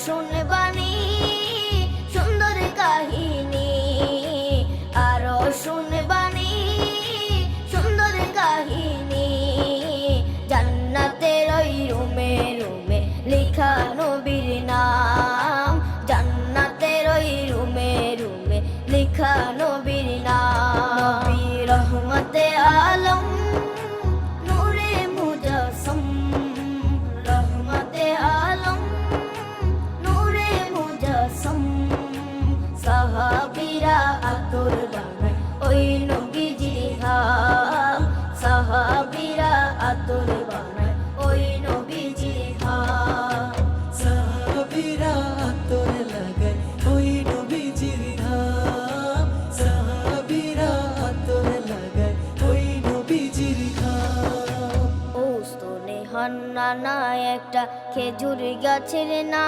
শুনবানি সুন্দর কাহিনী, আরো শুনবানি সুন্দর কাহিনী। জান্নাতের ওই রুমে রুমে লেখা নবীর নাম, জান্নাতের ওই রুমে রুমে লেখা নবীর নাম। নবী রহমতে আলম নূরে মুজাসসম, রহমতে আলম নূরে মুজাসসম। সাহাবীরা আতর বানায় ওই নবীজির হাম, সাহাবীরা আতর বানায় ওই নবীজির হাম। সাহাবীরা আতর লাগায় ওই নবীজির ধাম, সাহাবীরা আতর লাগায় ওই নবীজির ধাম। ও স্তনে হান্নানা একটা খেজুর গাছের নাম।